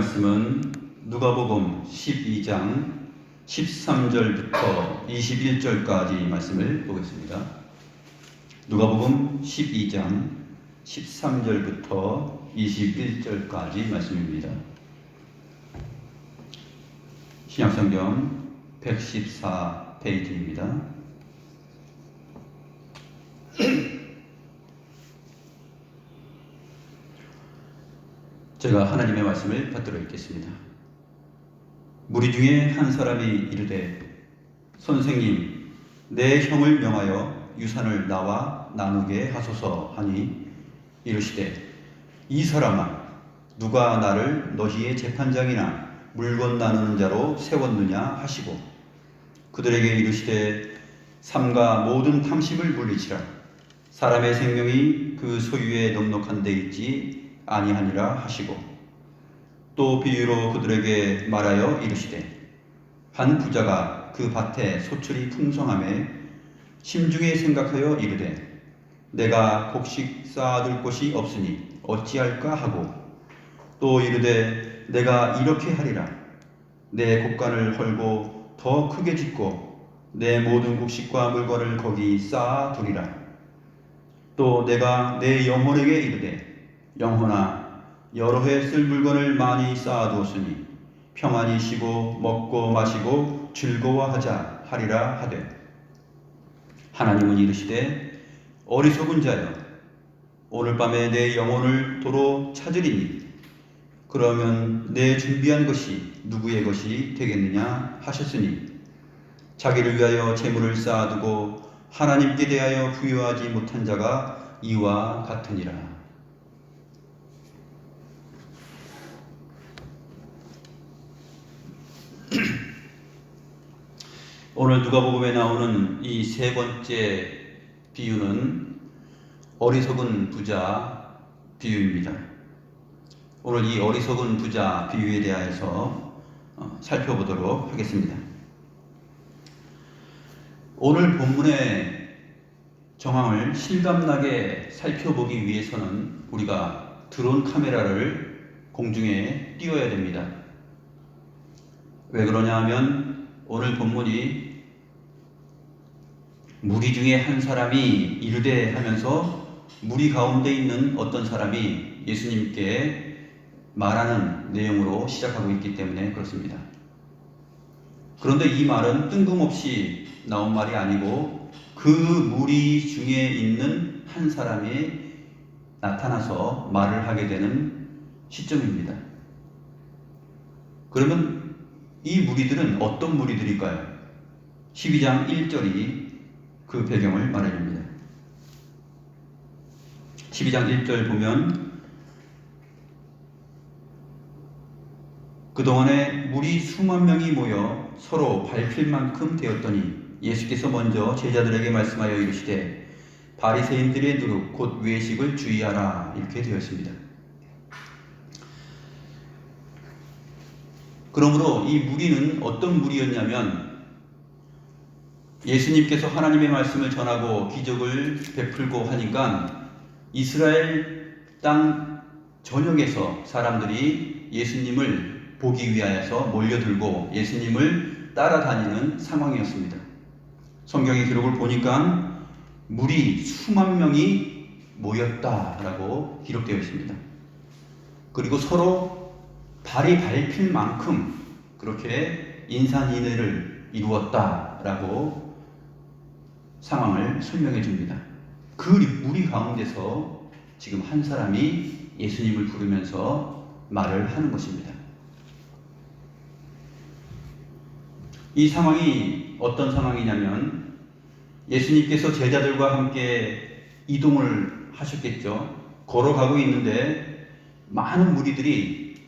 말씀은 누가복음 12장 13절부터 21절까지 말씀을 보겠습니다. 누가복음 12장 13절부터 21절까지 말씀입니다. 신약성경 114페이지입니다. 제가 하나님의 말씀을 받들어 읽겠습니다. 무리 중에 한 사람이 이르되 선생님, 내 형을 명하여 유산을 나와 나누게 하소서 하니 이르시되 이 사람아, 누가 나를 너희의 재판장이나 물건 나누는 자로 세웠느냐 하시고 그들에게 이르시되 삼가 모든 탐심을 물리치라. 사람의 생명이 그 소유에 넉넉한 데 있지 아니하니라 하시고 또 비유로 그들에게 말하여 이르시되 한 부자가 그 밭에 소출이 풍성함에 심중에 생각하여 이르되 내가 곡식 쌓아둘 곳이 없으니 어찌할까 하고 또 이르되 내가 이렇게 하리라. 내 곡간을 헐고 더 크게 짓고 내 모든 곡식과 물건을 거기 쌓아두리라. 또 내가 내 영혼에게 이르되 영혼아, 여러 해 쓸 물건을 많이 쌓아두었으니 평안히 쉬고 먹고 마시고 즐거워하자 하리라 하되 하나님은 이르시되 어리석은 자여, 오늘 밤에 내 영혼을 도로 찾으리니 그러면 내 준비한 것이 누구의 것이 되겠느냐 하셨으니 자기를 위하여 재물을 쌓아두고 하나님께 대하여 부여하지 못한 자가 이와 같으니라. 오늘 누가복음에 나오는 이 세 번째 비유는 어리석은 부자 비유입니다. 오늘 이 어리석은 부자 비유에 대하여서 살펴보도록 하겠습니다. 오늘 본문의 정황을 실감나게 살펴보기 위해서는 우리가 드론 카메라를 공중에 띄워야 됩니다. 왜 그러냐 하면 오늘 본문이 무리 중에 한 사람이 이르되 하면서 무리 가운데 있는 어떤 사람이 예수님께 말하는 내용으로 시작하고 있기 때문에 그렇습니다. 그런데 이 말은 뜬금없이 나온 말이 아니고 그 무리 중에 있는 한 사람이 나타나서 말을 하게 되는 시점입니다. 그러면 이 무리들은 어떤 무리들일까요? 12장 1절이 그 배경을 말해줍니다. 12장 1절 보면 그동안에 무리 수만 명이 모여 서로 밟힐 만큼 되었더니 예수께서 먼저 제자들에게 말씀하여 이르시되 바리새인들의 누룩 곧 외식을 주의하라 이렇게 되었습니다. 그러므로 이 무리는 어떤 무리였냐면 예수님께서 하나님의 말씀을 전하고 기적을 베풀고 하니까 이스라엘 땅 전역에서 사람들이 예수님을 보기 위하여서 몰려들고 예수님을 따라다니는 상황이었습니다. 성경의 기록을 보니까 무리 수만 명이 모였다라고 기록되어 있습니다. 그리고 서로 발이 밟힐 만큼 그렇게 인산인해를 이루었다라고 상황을 설명해 줍니다. 그 무리 가운데서 지금 한 사람이 예수님을 부르면서 말을 하는 것입니다. 이 상황이 어떤 상황이냐면 예수님께서 제자들과 함께 이동을 하셨겠죠. 걸어가고 있는데 많은 무리들이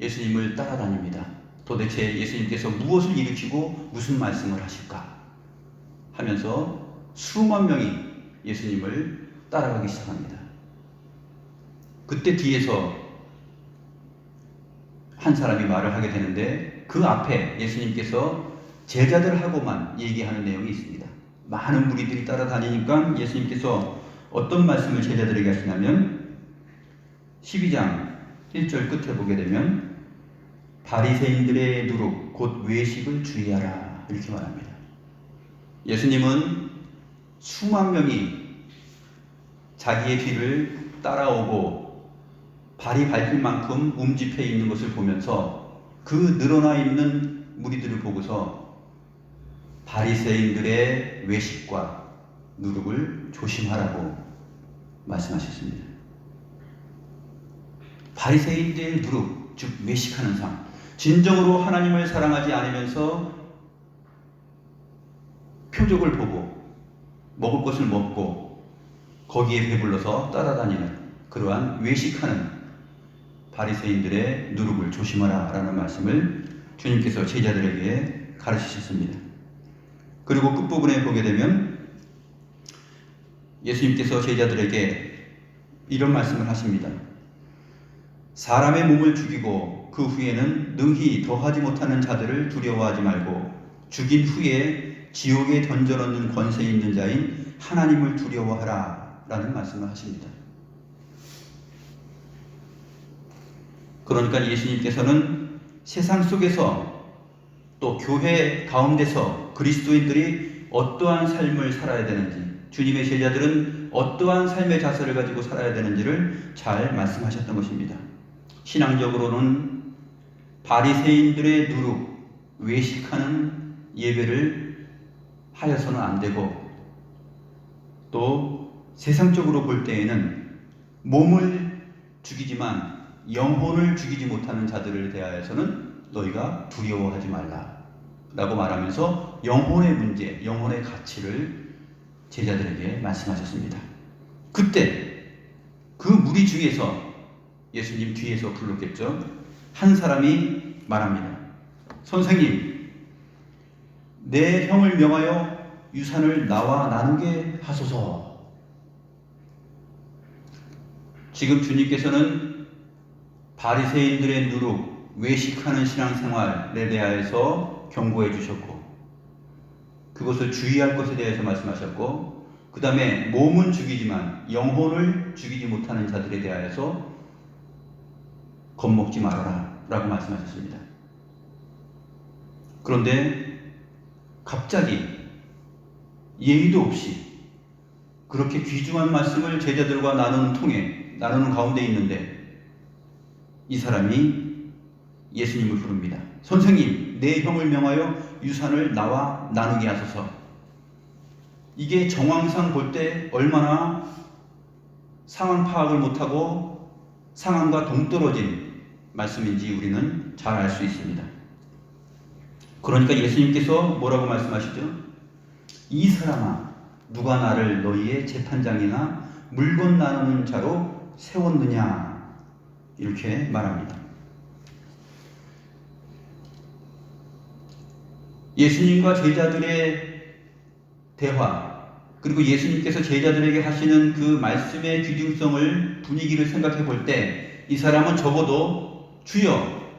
예수님을 따라다닙니다. 도대체 예수님께서 무엇을 일으키고 무슨 말씀을 하실까 하면서 수만 명이 예수님을 따라가기 시작합니다. 그때 뒤에서 한 사람이 말을 하게 되는데 그 앞에 예수님께서 제자들하고만 얘기하는 내용이 있습니다. 많은 무리들이 따라다니니까 예수님께서 어떤 말씀을 제자들에게 하시냐면 12장 1절 끝에 보게 되면 바리새인들의 누룩 곧 외식을 주의하라 이렇게 말합니다. 예수님은 수만 명이 자기의 뒤를 따라오고 발이 밟힐 만큼 움집해 있는 것을 보면서 그 늘어나 있는 무리들을 보고서 바리새인들의 외식과 누룩을 조심하라고 말씀하셨습니다. 바리새인들의 누룩, 즉 외식하는 삶, 진정으로 하나님을 사랑하지 않으면서 표적을 보고 먹을 것을 먹고 거기에 배불러서 따라다니는 그러한 외식하는 바리새인들의 누룩을 조심하라 라는 말씀을 주님께서 제자들에게 가르치셨습니다. 그리고 끝부분에 보게 되면 예수님께서 제자들에게 이런 말씀을 하십니다. 사람의 몸을 죽이고 그 후에는 능히 더하지 못하는 자들을 두려워하지 말고 죽인 후에 지옥에 던져넣는 권세 있는 자인 하나님을 두려워하라 라는 말씀을 하십니다. 그러니까 예수님께서는 세상 속에서 또 교회 가운데서 그리스도인들이 어떠한 삶을 살아야 되는지, 주님의 제자들은 어떠한 삶의 자세를 가지고 살아야 되는지를 잘 말씀하셨던 것입니다. 신앙적으로는 바리새인들의 누룩, 외식하는 예배를 하여서는 안 되고, 또 세상적으로 볼 때에는 몸을 죽이지만 영혼을 죽이지 못하는 자들을 대하여서는 너희가 두려워하지 말라 라고 말하면서 영혼의 문제, 영혼의 가치를 제자들에게 말씀하셨습니다. 그때 그 무리 중에서 예수님 뒤에서 불렀겠죠. 한 사람이 말합니다. 선생님, 내 형을 명하여 유산을 나와 나누게 하소서. 지금 주님께서는 바리새인들의 누룩, 외식하는 신앙생활에 대하여서 경고해 주셨고, 그것을 주의할 것에 대해서 말씀하셨고, 그 다음에 몸은 죽이지만 영혼을 죽이지 못하는 자들에 대하여서 겁먹지 말아라 라고 말씀하셨습니다. 그런데 갑자기 예의도 없이 그렇게 귀중한 말씀을 제자들과 나누는 가운데 있는데 이 사람이 예수님을 부릅니다. 선생님, 내 형을 명하여 유산을 나와 나누게 하소서. 이게 정황상 볼 때 얼마나 상황 파악을 못하고 상황과 동떨어진 말씀인지 우리는 잘 알 수 있습니다. 그러니까 예수님께서 뭐라고 말씀하시죠? 이 사람아, 누가 나를 너희의 재판장이나 물건 나누는 자로 세웠느냐? 이렇게 말합니다. 예수님과 제자들의 대화, 그리고 예수님께서 제자들에게 하시는 그 말씀의 귀중성을, 분위기를 생각해 볼 때 이 사람은 적어도 주여,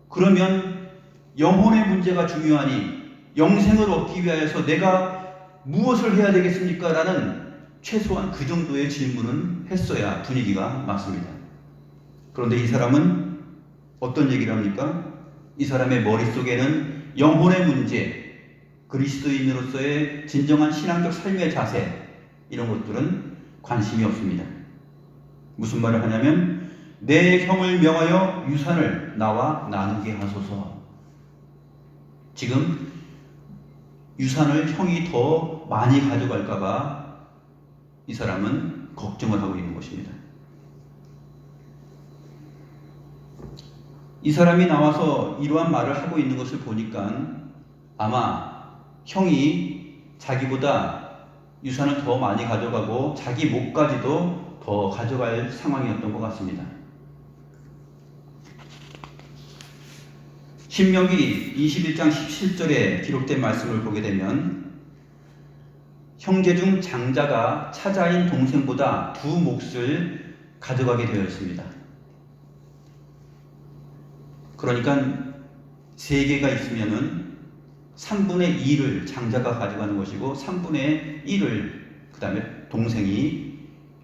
그러면 영혼의 문제가 중요하니 영생을 얻기 위하여서 내가 무엇을 해야 되겠습니까? 라는 최소한 그 정도의 질문은 했어야 분위기가 맞습니다. 그런데 이 사람은 어떤 얘기를 합니까? 이 사람의 머릿속에는 영혼의 문제, 그리스도인으로서의 진정한 신앙적 삶의 자세, 이런 것들은 관심이 없습니다. 무슨 말을 하냐면 내 형을 명하여 유산을 나와 나누게 하소서. 지금 유산을 형이 더 많이 가져갈까봐 이 사람은 걱정을 하고 있는 것입니다. 이 사람이 나와서 이러한 말을 하고 있는 것을 보니까 아마 형이 자기보다 유산을 더 많이 가져가고 자기 몫까지도 더 가져갈 상황이었던 것 같습니다. 신명기 21장 17절에 기록된 말씀을 보게 되면 형제 중 장자가 차자인 동생보다 두 몫을 가져가게 되어 있습니다. 그러니까 3개가 있으면은 3분의 2를 장자가 가져가는 것이고 3분의 1을 그 다음에 동생이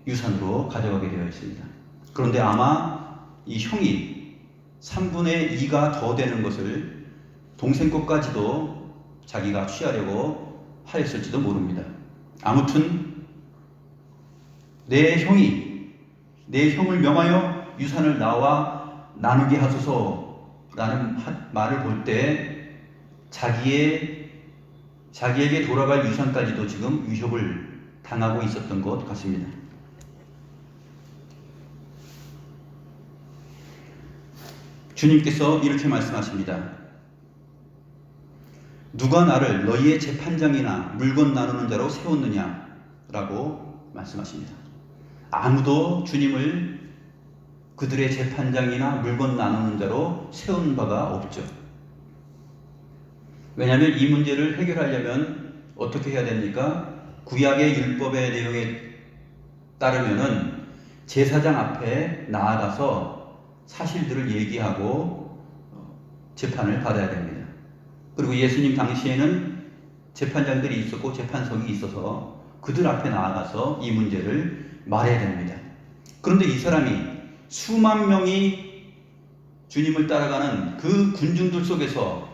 유산으로 가져가게 되어 있습니다. 그런데 아마 이 형이 3분의 2가 더 되는 것을 동생 것까지도 자기가 취하려고 하였을지도 모릅니다. 아무튼 내 형을 명하여 유산을 나와 나누게 하소서라는 말을 볼 때 자기에게 돌아갈 유산까지도 지금 위협을 당하고 있었던 것 같습니다. 주님께서 이렇게 말씀하십니다. 누가 나를 너희의 재판장이나 물건 나누는 자로 세웠느냐? 라고 말씀하십니다. 아무도 주님을 그들의 재판장이나 물건 나누는 자로 세운 바가 없죠. 왜냐하면 이 문제를 해결하려면 어떻게 해야 됩니까? 구약의 율법의 내용에 따르면은 제사장 앞에 나아가서 사실들을 얘기하고 재판을 받아야 됩니다. 그리고 예수님 당시에는 재판장들이 있었고 재판석이 있어서 그들 앞에 나아가서 이 문제를 말해야 됩니다. 그런데 이 사람이 수만 명이 주님을 따라가는 그 군중들 속에서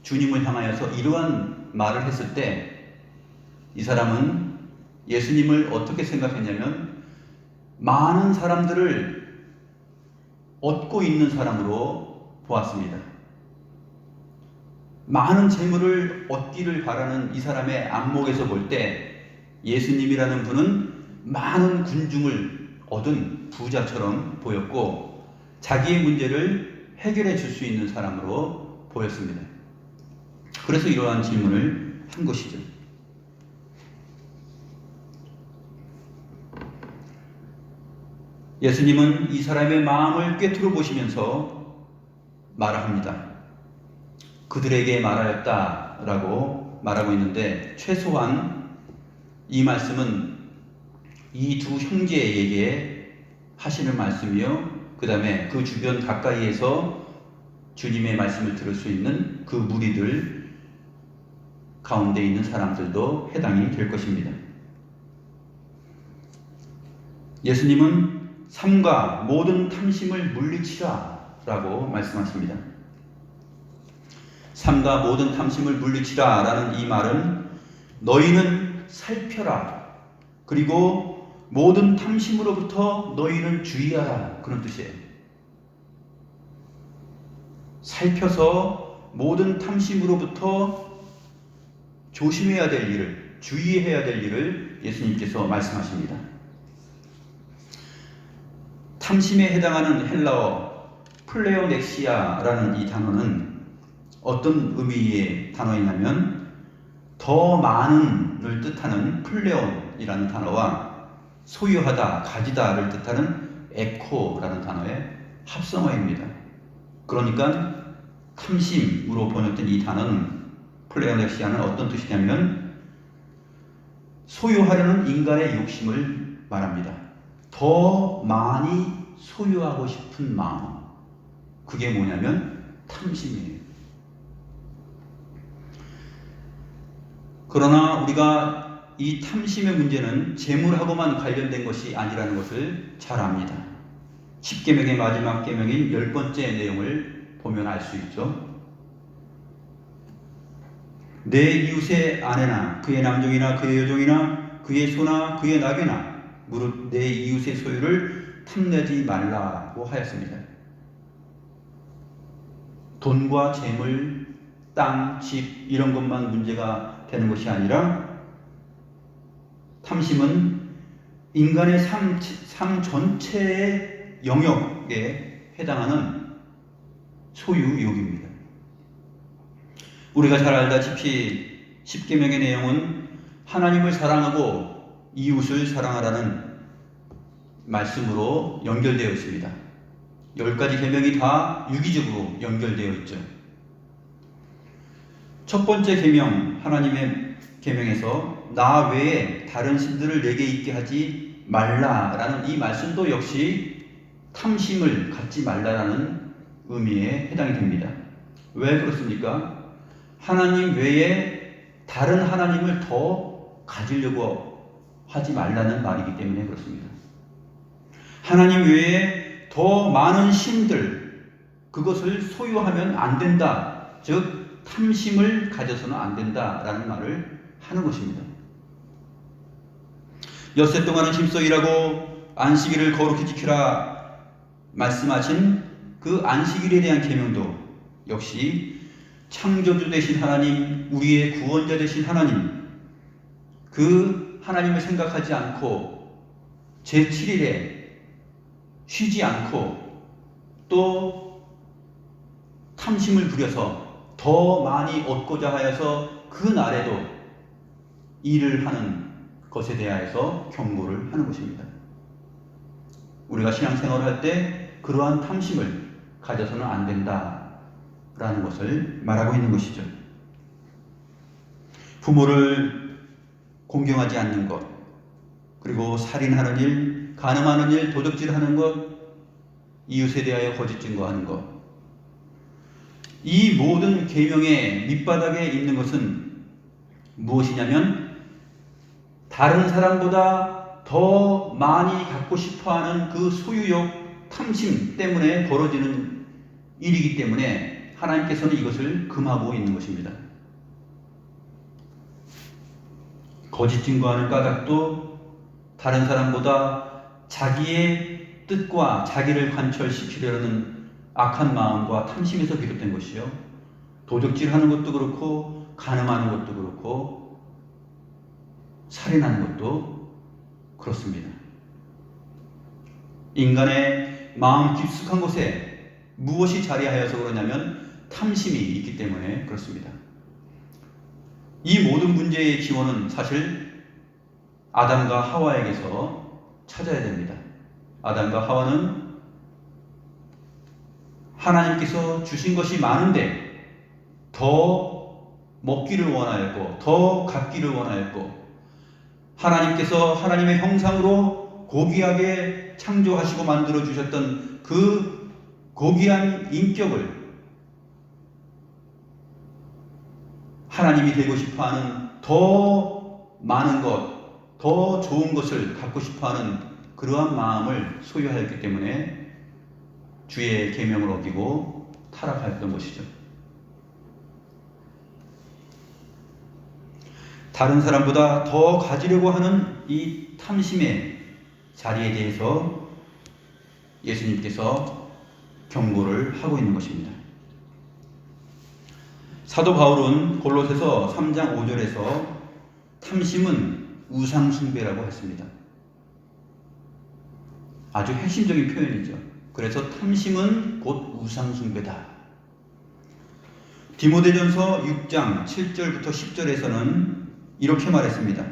주님을 향하여서 이러한 말을 했을 때 이 사람은 예수님을 어떻게 생각했냐면 많은 사람들을 얻고 있는 사람으로 보았습니다. 많은 재물을 얻기를 바라는 이 사람의 안목에서 볼 때 예수님이라는 분은 많은 군중을 얻은 부자처럼 보였고 자기의 문제를 해결해 줄 수 있는 사람으로 보였습니다. 그래서 이러한 질문을 한 것이죠. 예수님은 이 사람의 마음을 꿰뚫어 보시면서 말합니다. 그들에게 말하였다라고 말하고 있는데 최소한 이 말씀은 이 두 형제에게 하시는 말씀이요. 그 다음에 그 주변 가까이에서 주님의 말씀을 들을 수 있는 그 무리들 가운데 있는 사람들도 해당이 될 것입니다. 예수님은 삼가 모든 탐심을 물리치라 라고 말씀하십니다. 삼가 모든 탐심을 물리치라 라는 이 말은 너희는 살펴라 그리고 모든 탐심으로부터 너희는 주의하라 그런 뜻이에요. 살펴서 모든 탐심으로부터 조심해야 될 일을 주의해야 될 일을 예수님께서 말씀하십니다. 탐심에 해당하는 헬라어 플레오넥시아라는 이 단어는 어떤 의미의 단어이냐면 더 많은을 뜻하는 플레온이라는 단어와 소유하다, 가지다를 뜻하는 에코라는 단어의 합성어입니다. 그러니까 탐심으로 번역된 이 단어는 플레오넥시아는 어떤 뜻이냐면 소유하려는 인간의 욕심을 말합니다. 더 많이 소유하고 싶은 마음. 그게 뭐냐면 탐심이에요. 그러나 우리가 이 탐심의 문제는 재물하고만 관련된 것이 아니라는 것을 잘 압니다. 10계명의 마지막 계명인 10번째 내용을 보면 알 수 있죠. 내 이웃의 아내나 그의 남종이나 그의 여종이나 그의 소나 그의 나귀나 무릇 내 이웃의 소유를 탐내지 말라고 하였습니다. 돈과 재물, 땅, 집 이런 것만 문제가 되는 것이 아니라 탐심은 인간의 삶 전체의 영역에 해당하는 소유욕입니다. 우리가 잘 알다시피 10계명의 내용은 하나님을 사랑하고 이웃을 사랑하라는 말씀으로 연결되어 있습니다. 10가지 계명이 다 유기적으로 연결되어 있죠. 첫 번째 계명, 하나님의 계명에서 나 외에 다른 신들을 내게 있게 하지 말라라는 이 말씀도 역시 탐심을 갖지 말라라는 의미에 해당이 됩니다. 왜 그렇습니까? 하나님 외에 다른 하나님을 더 가지려고 하지 말라는 말이기 때문에 그렇습니다. 하나님 외에 더 많은 신들, 그것을 소유하면 안 된다. 즉 탐심을 가져서는 안 된다라는 말을 하는 것입니다. 엿새 동안은 힘써 일하고 안식일을 거룩히 지키라 말씀하신 그 안식일에 대한 계명도 역시 창조주 되신 하나님, 우리의 구원자 되신 하나님, 그 하나님을 생각하지 않고 제7일에 쉬지 않고 또 탐심을 부려서 더 많이 얻고자 하여서 그 날에도 일을 하는 것에 대하여서 경고를 하는 것입니다. 우리가 신앙생활을 할 때 그러한 탐심을 가져서는 안 된다라는 것을 말하고 있는 것이죠. 부모를 공경하지 않는 것, 그리고 살인하는 일, 간음하는 일, 도적질하는 것, 이웃에 대하여 거짓 증거하는 것, 이 모든 계명의 밑바닥에 있는 것은 무엇이냐면 다른 사람보다 더 많이 갖고 싶어하는 그 소유욕, 탐심 때문에 벌어지는 일이기 때문에 하나님께서는 이것을 금하고 있는 것입니다. 거짓 증거하는 까닭도 다른 사람보다 자기의 뜻과 자기를 관철시키려는 악한 마음과 탐심에서 비롯된 것이요. 도적질하는 것도 그렇고 간음하는 것도 그렇고 살인하는 것도 그렇습니다. 인간의 마음 깊숙한 곳에 무엇이 자리하여서 그러냐면 탐심이 있기 때문에 그렇습니다. 이 모든 문제의 기원은 사실 아담과 하와에게서 찾아야 됩니다. 아담과 하와는 하나님께서 주신 것이 많은데 더 먹기를 원하였고 더 갖기를 원하였고 하나님께서 하나님의 형상으로 고귀하게 창조하시고 만들어 주셨던 그 고귀한 인격을 하나님이 되고 싶어하는 더 많은 것, 더 좋은 것을 갖고 싶어하는 그러한 마음을 소유하였기 때문에 주의 계명을 어기고 타락하였던 것이죠. 다른 사람보다 더 가지려고 하는 이 탐심의 자리에 대해서 예수님께서 경고를 하고 있는 것입니다. 사도 바울은 골로새서 3장 5절에서 탐심은 우상숭배라고 했습니다. 아주 핵심적인 표현이죠. 그래서 탐심은 곧 우상숭배다. 디모데전서 6장 7절부터 10절에서는 이렇게 말했습니다.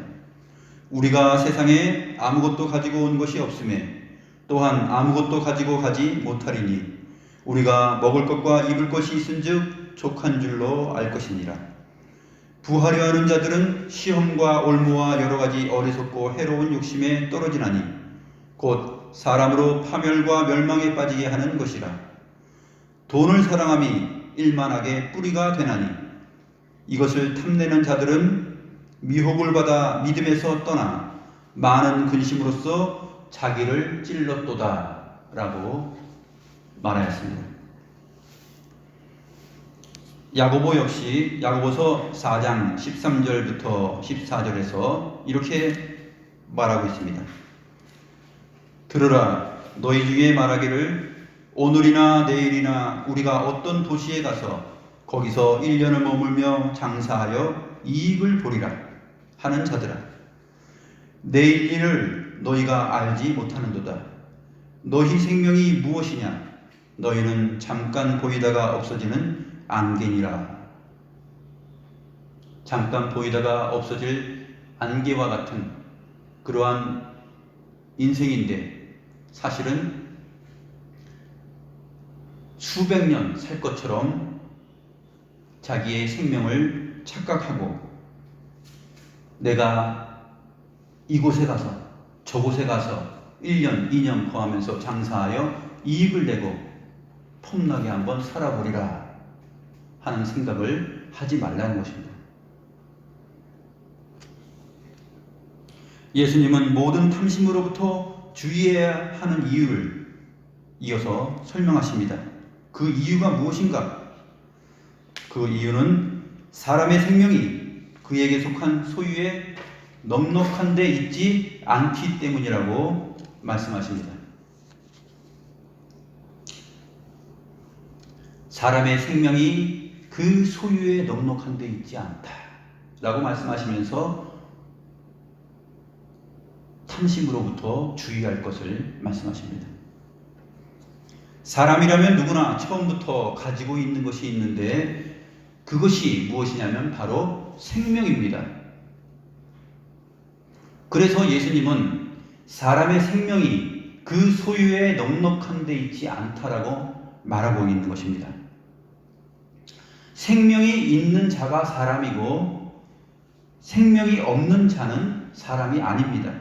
우리가 세상에 아무것도 가지고 온 것이 없음에 또한 아무것도 가지고 가지 못하리니 우리가 먹을 것과 입을 것이 있은즉 족한 줄로 알 것이니라. 부하려 하는 자들은 시험과 올무와 여러 가지 어리석고 해로운 욕심에 떨어지나니 곧 사람으로 파멸과 멸망에 빠지게 하는 것이라. 돈을 사랑함이 일만하게 뿌리가 되나니 이것을 탐내는 자들은 미혹을 받아 믿음에서 떠나 많은 근심으로써 자기를 찔렀도다 라고 말하였습니다. 야고보 역시 야고보서 4장 13절부터 14절에서 이렇게 말하고 있습니다. 들으라, 너희 중에 말하기를 오늘이나 내일이나 우리가 어떤 도시에 가서 거기서 1년을 머물며 장사하여 이익을 보리라 하는 자들아, 내일 일을 너희가 알지 못하는도다. 너희 생명이 무엇이냐? 너희는 잠깐 보이다가 없어지는 안개니라. 잠깐 보이다가 없어질 안개와 같은 그러한 인생인데 사실은 수백 년 살 것처럼 자기의 생명을 착각하고 내가 이곳에 가서 저곳에 가서 1년, 2년 거하면서 장사하여 이익을 내고 폼나게 한번 살아보리라 하는 생각을 하지 말라는 것입니다. 예수님은 모든 탐심으로부터 주의해야 하는 이유를 이어서 설명하십니다. 그 이유가 무엇인가? 그 이유는 사람의 생명이 그에게 속한 소유에 넉넉한 데 있지 않기 때문이라고 말씀하십니다. 사람의 생명이 그 소유에 넉넉한 데 있지 않다 라고 말씀하시면서 탐심으로부터 주의할 것을 말씀하십니다. 사람이라면 누구나 처음부터 가지고 있는 것이 있는데 그것이 무엇이냐면 바로 생명입니다. 그래서 예수님은 사람의 생명이 그 소유에 넉넉한 데 있지 않다라고 말하고 있는 것입니다. 생명이 있는 자가 사람이고 생명이 없는 자는 사람이 아닙니다.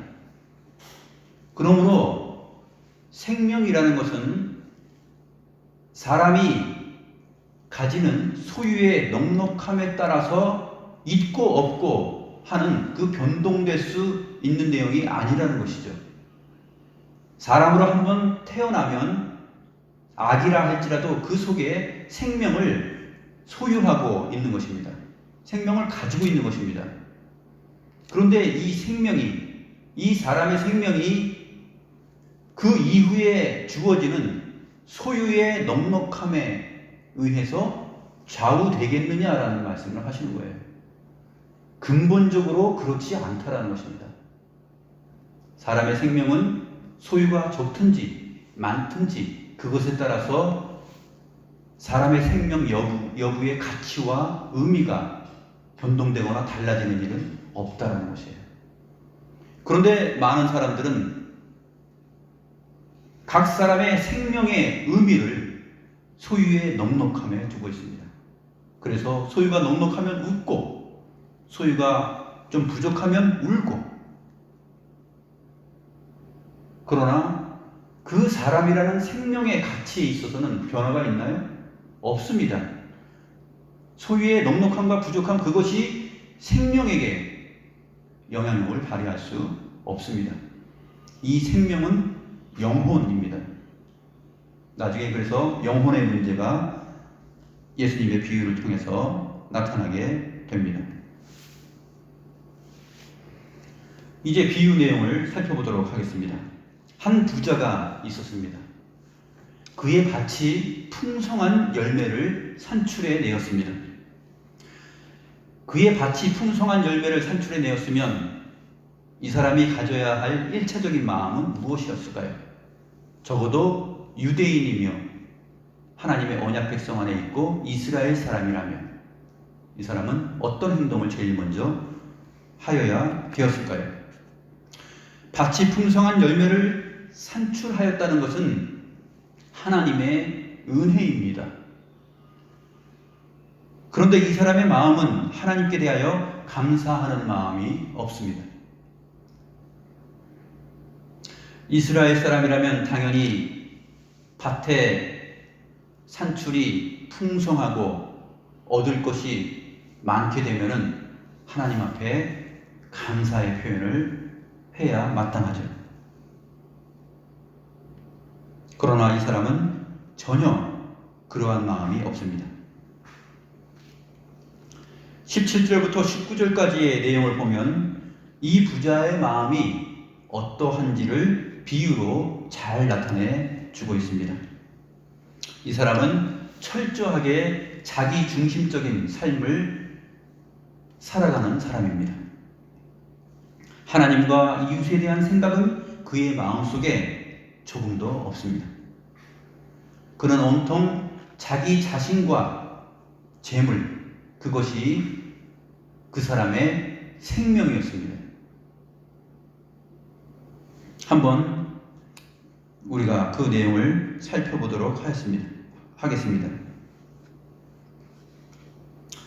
그러므로 생명이라는 것은 사람이 가지는 소유의 넉넉함에 따라서 있고 없고 하는 그 변동될 수 있는 내용이 아니라는 것이죠. 사람으로 한번 태어나면 악이라 할지라도 그 속에 생명을 소유하고 있는 것입니다. 생명을 가지고 있는 것입니다. 그런데 이 사람의 생명이 그 이후에 주어지는 소유의 넉넉함에 의해서 좌우되겠느냐라는 말씀을 하시는 거예요. 근본적으로 그렇지 않다라는 것입니다. 사람의 생명은 소유가 적든지 많든지 그것에 따라서 사람의 생명 여부의 가치와 의미가 변동되거나 달라지는 일은 없다라는 것이에요. 그런데 많은 사람들은 각 사람의 생명의 의미를 소유의 넉넉함에 두고 있습니다. 그래서 소유가 넉넉하면 웃고 소유가 좀 부족하면 울고, 그러나 그 사람이라는 생명의 가치에 있어서는 변화가 있나요? 없습니다. 소유의 넉넉함과 부족함, 그것이 생명에게 영향력을 발휘할 수 없습니다. 이 생명은 영혼입니다. 나중에 그래서 영혼의 문제가 예수님의 비유를 통해서 나타나게 됩니다. 이제 비유 내용을 살펴보도록 하겠습니다. 한 부자가 있었습니다. 그의 밭이 풍성한 열매를 산출해 내었습니다. 그의 밭이 풍성한 열매를 산출해 내었으면 이 사람이 가져야 할 1차적인 마음은 무엇이었을까요? 적어도 유대인이며 하나님의 언약 백성 안에 있고 이스라엘 사람이라면 이 사람은 어떤 행동을 제일 먼저 하여야 되었을까요? 밭이 풍성한 열매를 산출하였다는 것은 하나님의 은혜입니다. 그런데 이 사람의 마음은 하나님께 대하여 감사하는 마음이 없습니다. 이스라엘 사람이라면 당연히 밭에 산출이 풍성하고 얻을 것이 많게 되면은 하나님 앞에 감사의 표현을 해야 마땅하죠. 그러나 이 사람은 전혀 그러한 마음이 없습니다. 17절부터 19절까지의 내용을 보면 이 부자의 마음이 어떠한지를 비유로 잘 나타내 주고 있습니다. 이 사람은 철저하게 자기 중심적인 삶을 살아가는 사람입니다. 하나님과 이웃에 대한 생각은 그의 마음속에 조금도 없습니다. 그는 온통 자기 자신과 재물, 그것이 그 사람의 생명이었습니다. 한번 우리가 그 내용을 살펴보도록 하겠습니다.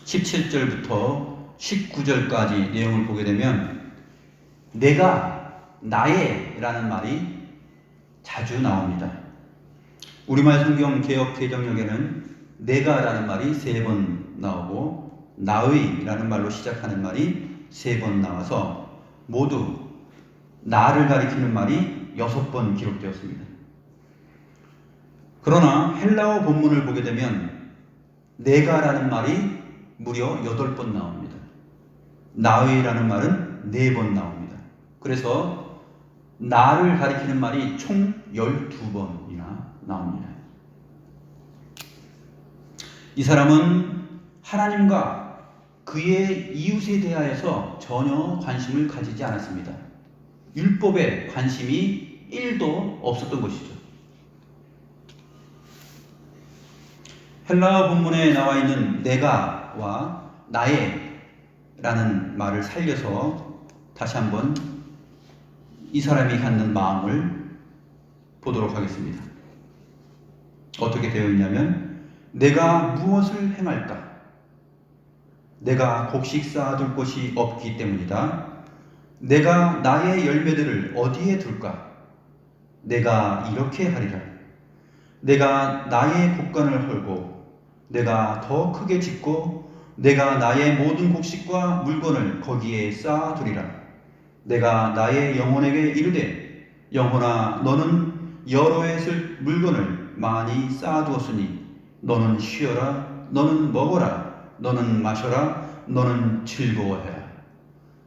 17절부터 19절까지 내용을 보게 되면 내가, 나의 라는 말이 자주 나옵니다. 우리말 성경 개역 개정역에는 내가 라는 말이 3번 나오고 나의 라는 말로 시작하는 말이 3번 나와서 모두 나를 가리키는 말이 6번 기록되었습니다. 그러나 헬라어 본문을 보게 되면 내가라는 말이 무려 8번 나옵니다. 나의라는 말은 4번 나옵니다. 그래서 나를 가리키는 말이 총 12번이나 나옵니다. 이 사람은 하나님과 그의 이웃에 대하여서 전혀 관심을 가지지 않았습니다. 율법에 관심이 1도 없었던 것이죠. 헬라어 본문에 나와 있는 내가와 나의 라는 말을 살려서 다시 한번 이 사람이 갖는 마음을 보도록 하겠습니다. 어떻게 되어 있냐면 내가 무엇을 행할까? 내가 곡식 쌓아둘 곳이 없기 때문이다. 내가 나의 열매들을 어디에 둘까? 내가 이렇게 하리라. 내가 나의 곡간을 헐고 내가 더 크게 짓고 내가 나의 모든 곡식과 물건을 거기에 쌓아두리라. 내가 나의 영혼에게 이르되 영혼아 너는 여러 해 쓸 물건을 많이 쌓아두었으니 너는 쉬어라. 너는 먹어라. 너는 마셔라. 너는 즐거워해라.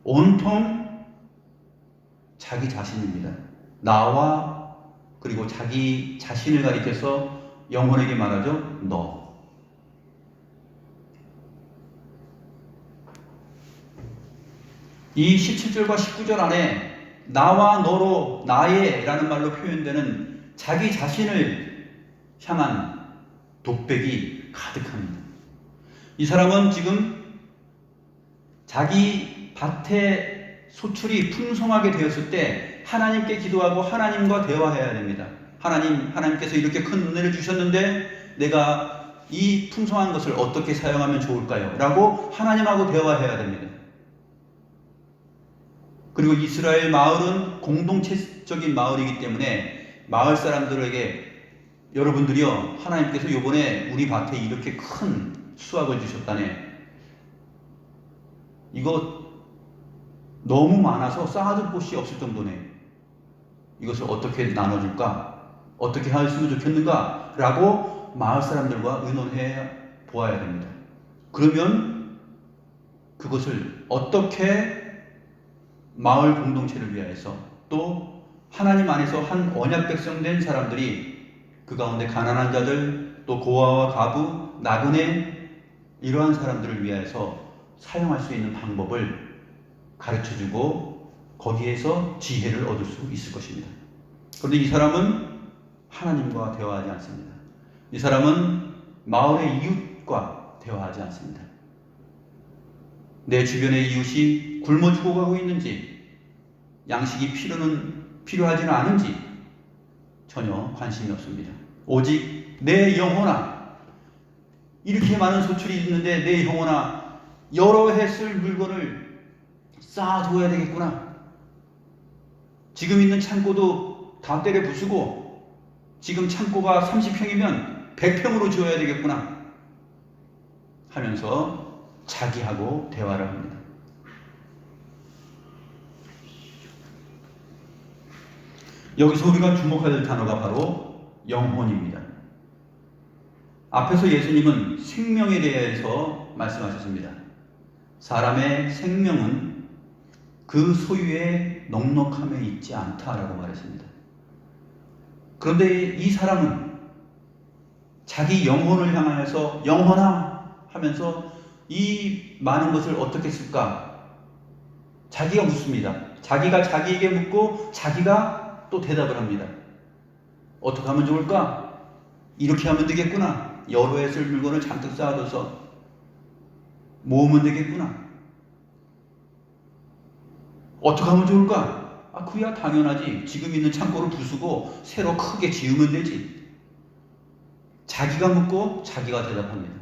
온통 자기 자신입니다. 나와 그리고 자기 자신을 가리켜서 영혼에게 말하죠. 너. 이 17절과 19절 안에 나와 너로 나의 라는 말로 표현되는 자기 자신을 향한 독백이 가득합니다. 이 사람은 지금 자기 밭에 소출이 풍성하게 되었을 때 하나님께 기도하고 하나님과 대화해야 됩니다. 하나님께서 이렇게 큰 은혜를 주셨는데 내가 이 풍성한 것을 어떻게 사용하면 좋을까요? 라고 하나님하고 대화해야 됩니다. 그리고 이스라엘 마을은 공동체적인 마을이기 때문에 마을 사람들에게 여러분들이요, 하나님께서 이번에 우리 밭에 이렇게 큰 수확을 주셨다네. 이거 너무 많아서 쌓아둘 곳이 없을 정도네. 이것을 어떻게 나눠줄까? 어떻게 했으면 좋겠는가? 라고 마을 사람들과 의논해 보아야 됩니다. 그러면 그것을 어떻게 마을 공동체를 위하여서 또 하나님 안에서 한 언약 백성 된 사람들이 그 가운데 가난한 자들 또 고아와 가부 나그네 이러한 사람들을 위하여서 사용할 수 있는 방법을 가르쳐주고 거기에서 지혜를 얻을 수 있을 것입니다. 그런데 이 사람은 하나님과 대화하지 않습니다. 이 사람은 마을의 이웃과 대화하지 않습니다. 내 주변의 이웃이 굶어 죽어가고 있는지 양식이 필요하지는 않은지 전혀 관심이 없습니다. 오직 내 영혼아 이렇게 많은 소출이 있는데 내 영혼아 여러 해 쓸 물건을 쌓아두어야 되겠구나. 지금 있는 창고도 다 때려 부수고 지금 창고가 30평이면 100평으로 지어야 되겠구나 하면서 자기하고 대화를 합니다. 여기서 우리가 주목해야 될 단어가 바로 영혼입니다. 앞에서 예수님은 생명에 대해서 말씀하셨습니다. 사람의 생명은 그 소유의 넉넉함에 있지 않다라고 말했습니다. 그런데 이 사람은 자기 영혼을 향하여서 영혼아 하면서 이 많은 것을 어떻게 쓸까? 자기가 묻습니다. 자기가 자기에게 묻고 자기가 또 대답을 합니다. 어떻게 하면 좋을까? 이렇게 하면 되겠구나. 여러 해 쓸 물건을 잔뜩 쌓아둬서 모으면 되겠구나. 어떻게 하면 좋을까? 그야 당연하지. 지금 있는 창고를 부수고 새로 크게 지으면 되지. 자기가 묻고 자기가 대답합니다.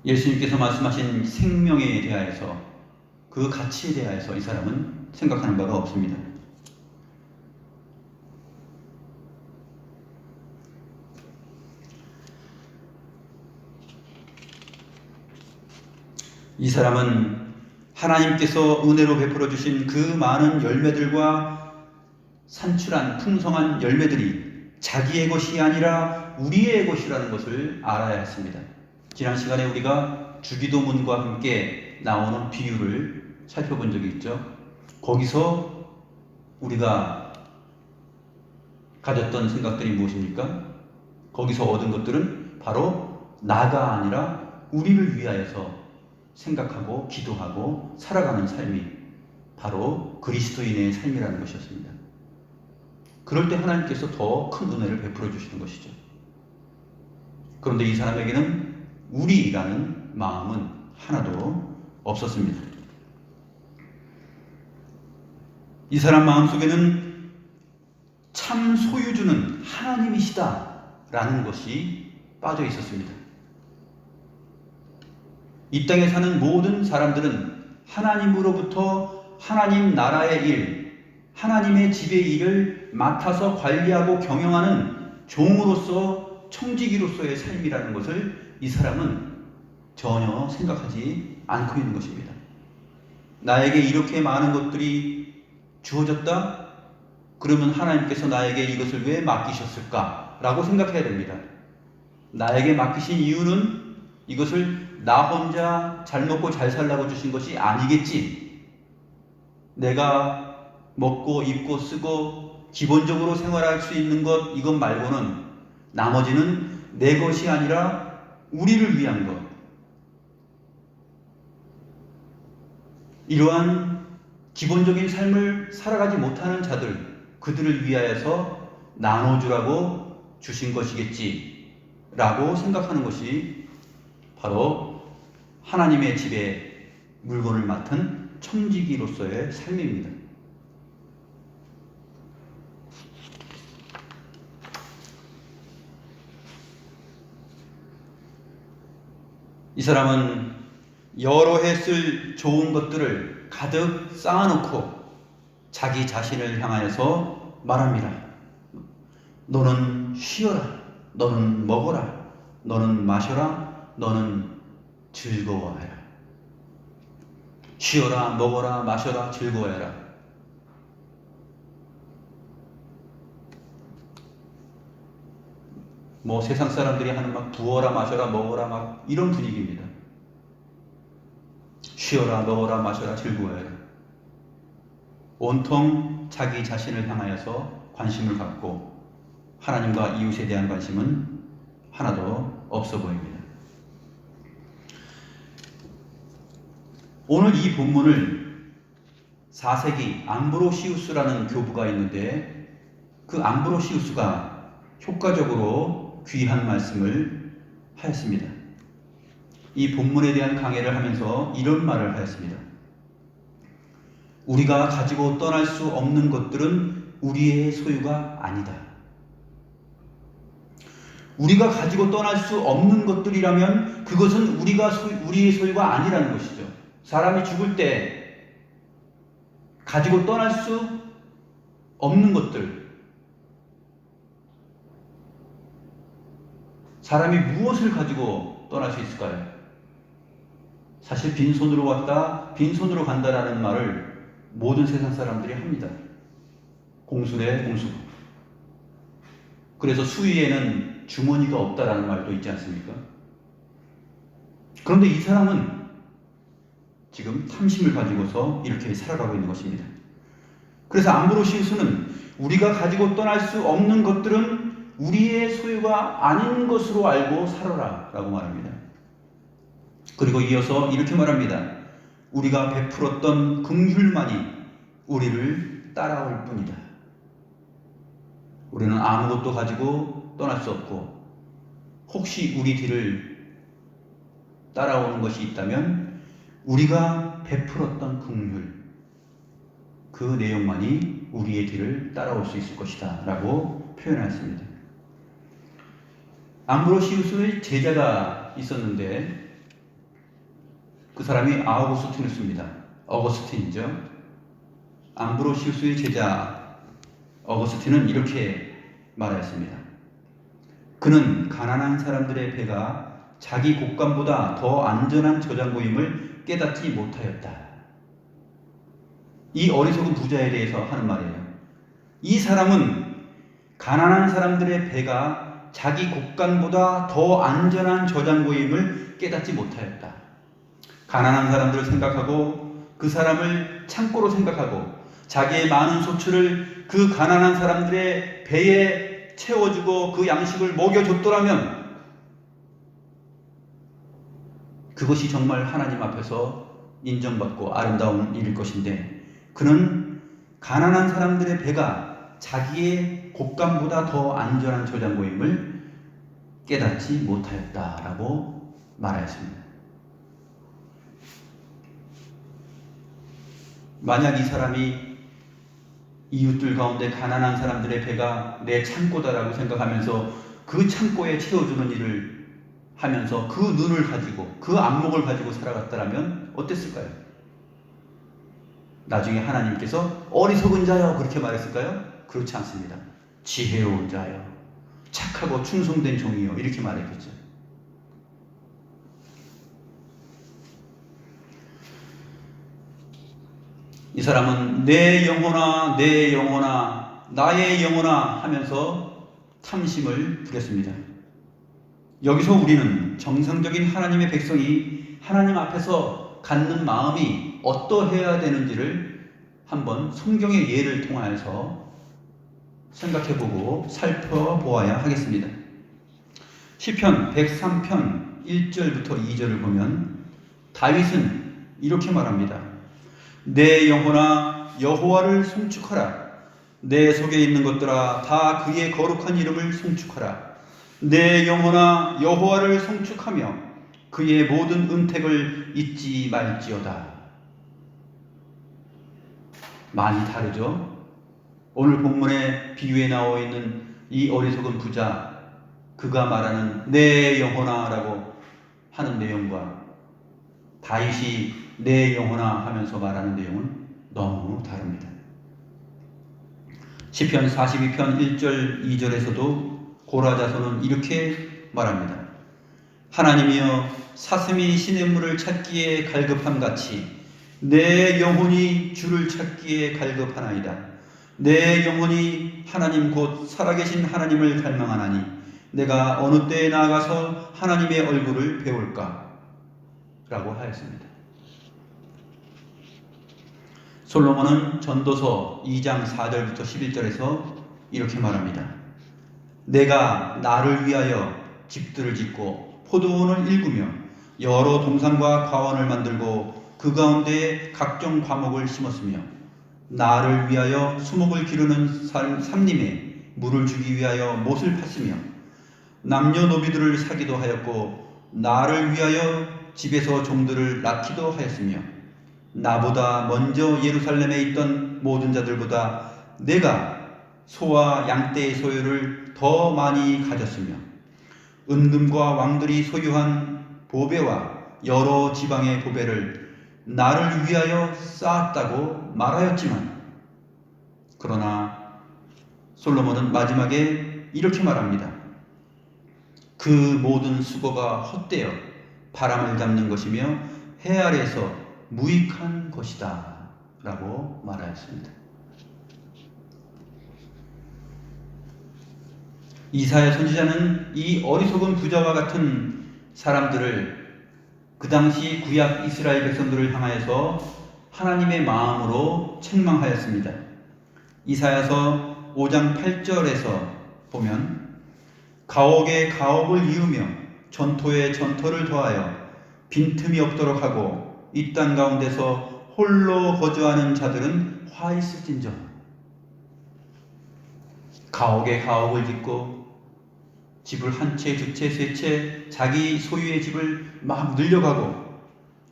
예수님께서 말씀하신 생명에 대하여서 그 가치에 대하여서 이 사람은 생각하는 바가 없습니다. 이 사람은 하나님께서 은혜로 베풀어 주신 그 많은 열매들과 산출한 풍성한 열매들이 자기의 것이 아니라 우리의 것이라는 것을 알아야 했습니다. 지난 시간에 우리가 주기도문과 함께 나오는 비유를 살펴본 적이 있죠. 거기서 우리가 가졌던 생각들이 무엇입니까? 거기서 얻은 것들은 바로 나가 아니라 우리를 위하여서 생각하고 기도하고 살아가는 삶이 바로 그리스도인의 삶이라는 것이었습니다. 그럴 때 하나님께서 더 큰 은혜를 베풀어 주시는 것이죠. 그런데 이 사람에게는 우리라는 마음은 하나도 없었습니다. 이 사람 마음속에는 참 소유주는 하나님이시다라는 것이 빠져 있었습니다. 이 땅에 사는 모든 사람들은 하나님으로부터 하나님 나라의 일, 하나님의 집의 일을 맡아서 관리하고 경영하는 종으로서 청지기로서의 삶이라는 것을 이 사람은 전혀 생각하지 않고 있는 것입니다. 나에게 이렇게 많은 것들이 주어졌다? 그러면 하나님께서 나에게 이것을 왜 맡기셨을까? 라고 생각해야 됩니다. 나에게 맡기신 이유는 이것을 나 혼자 잘 먹고 잘 살라고 주신 것이 아니겠지. 내가 먹고 입고 쓰고 기본적으로 생활할 수 있는 것 이것 말고는 나머지는 내 것이 아니라 우리를 위한 것. 이러한 기본적인 삶을 살아가지 못하는 자들, 그들을 위하여서 나눠주라고 주신 것이겠지 라고 생각하는 것이 바로 하나님의 집에 물건을 맡은 청지기로서의 삶입니다. 이 사람은 여러 해 쓸 좋은 것들을 가득 쌓아놓고 자기 자신을 향하여서 말합니다. 너는 쉬어라. 너는 먹어라. 너는 마셔라. 너는 즐거워하라. 쉬어라. 먹어라. 마셔라. 즐거워해라. 뭐 세상 사람들이 하는 막 부어라 마셔라 먹어라 막 이런 분위기입니다. 쉬어라 먹어라 마셔라 즐거워해라. 온통 자기 자신을 향하여서 관심을 갖고 하나님과 이웃에 대한 관심은 하나도 없어 보입니다. 오늘 이 본문을 4세기 암브로시우스라는 교부가 있는데 그 암브로시우스가 효과적으로 귀한 말씀을 하였습니다. 이 본문에 대한 강해를 하면서 이런 말을 하였습니다. 우리가 가지고 떠날 수 없는 것들은 우리의 소유가 아니다. 우리가 가지고 떠날 수 없는 것들이라면 그것은 우리의 소유가 아니라는 것이죠. 사람이 죽을 때 가지고 떠날 수 없는 것들, 사람이 무엇을 가지고 떠날 수 있을까요? 사실 빈손으로 왔다 빈손으로 간다라는 말을 모든 세상 사람들이 합니다. 공수래 공수. 그래서 수위에는 주머니가 없다라는 말도 있지 않습니까? 그런데 이 사람은 지금 탐심을 가지고서 이렇게 살아가고 있는 것입니다. 그래서 암브로시우스는 우리가 가지고 떠날 수 없는 것들은 우리의 소유가 아닌 것으로 알고 살아라 라고 말합니다. 그리고 이어서 이렇게 말합니다. 우리가 베풀었던 긍휼만이 우리를 따라올 뿐이다. 우리는 아무것도 가지고 떠날 수 없고 혹시 우리 뒤를 따라오는 것이 있다면 우리가 베풀었던 긍휼 그 내용만이 우리의 뒤를 따라올 수 있을 것이다 라고 표현했습니다. 암브로시우스의 제자가 있었는데 그 사람이 아우구스티누스입니다. 어거스틴이죠. 암브로시우스의 제자 어거스틴은 이렇게 말하였습니다. 그는 가난한 사람들의 배가 자기 곡간보다 더 안전한 저장고임을 깨닫지 못하였다. 이 어리석은 부자에 대해서 하는 말이에요. 이 사람은 가난한 사람들의 배가 자기 곳간보다 더 안전한 저장고임을 깨닫지 못하였다. 가난한 사람들을 생각하고 그 사람을 창고로 생각하고 자기의 많은 소출을 그 가난한 사람들의 배에 채워주고 그 양식을 먹여줬더라면 그것이 정말 하나님 앞에서 인정받고 아름다운 일일 것인데, 그는 가난한 사람들의 배가 자기의 곳간보다 더 안전한 저장고임을 깨닫지 못하였다라고 말하였습니다. 만약 이 사람이 이웃들 가운데 가난한 사람들의 배가 내 창고다라고 생각하면서 그 창고에 채워주는 일을 하면서 그 눈을 가지고 그 안목을 가지고 살아갔다면 어땠을까요? 나중에 하나님께서 어리석은 자여 그렇게 말했을까요? 그렇지 않습니다. 지혜로운 자여, 착하고 충성된 종이여 이렇게 말했겠죠. 이 사람은 내 영혼아 내 영혼아 나의 영혼아 하면서 탐심을 부렸습니다. 여기서 우리는 정상적인 하나님의 백성이 하나님 앞에서 갖는 마음이 어떠해야 되는지를 한번 성경의 예를 통하여서 생각해보고 살펴보아야 하겠습니다. 시편 103편 1절부터 2절을 보면 다윗은 이렇게 말합니다. 내 영혼아 여호와를 송축하라. 내 속에 있는 것들아 다 그의 거룩한 이름을 송축하라. 내 영혼아 여호와를 송축하며 그의 모든 은택을 잊지 말지어다. 많이 다르죠? 오늘 본문의 비유에 나와 있는 이 어리석은 부자, 그가 말하는 내 영혼아 라고 하는 내용과 다윗이 내 영혼아 하면서 말하는 내용은 너무 다릅니다. 시편 42편 1절 2절에서도 고라 자손은 이렇게 말합니다. 하나님이여 사슴이 시냇물을 찾기에 갈급함 같이 내 영혼이 주를 찾기에 갈급하나이다. 내 영혼이 하나님 곧 살아계신 하나님을 갈망하나니 내가 어느 때에 나아가서 하나님의 얼굴을 배울까? 라고 하였습니다. 솔로몬은 전도서 2장 4절부터 11절에서 이렇게 말합니다. 내가 나를 위하여 집들을 짓고 포도원을 일구며 여러 동산과 과원을 만들고 그 가운데에 각종 과목을 심었으며 나를 위하여 수목을 기르는 삼림에 물을 주기 위하여 못을 팠으며 남녀노비들을 사기도 하였고 나를 위하여 집에서 종들을 낳기도 하였으며 나보다 먼저 예루살렘에 있던 모든 자들보다 내가 소와 양떼의 소유를 더 많이 가졌으며 은금과 왕들이 소유한 보배와 여러 지방의 보배를 나를 위하여 쌓았다고 말하였지만, 그러나 솔로몬은 마지막에 이렇게 말합니다. 그 모든 수고가 헛되어 바람을 잡는 것이며 해 아래에서 무익한 것이다 라고 말하였습니다. 이사야 선지자는 이 어리석은 부자와 같은 사람들을 그 당시 구약 이스라엘 백성들을 향하여서 하나님의 마음으로 책망하였습니다. 이사야서 5장 8절에서 보면 가옥에 가옥을 이으며 전토에 전토를 더하여 빈틈이 없도록 하고 이 땅 가운데서 홀로 거주하는 자들은 화 있을진저. 가옥에 가옥을 짓고 집을 한 채, 두 채, 세 채 자기 소유의 집을 막 늘려가고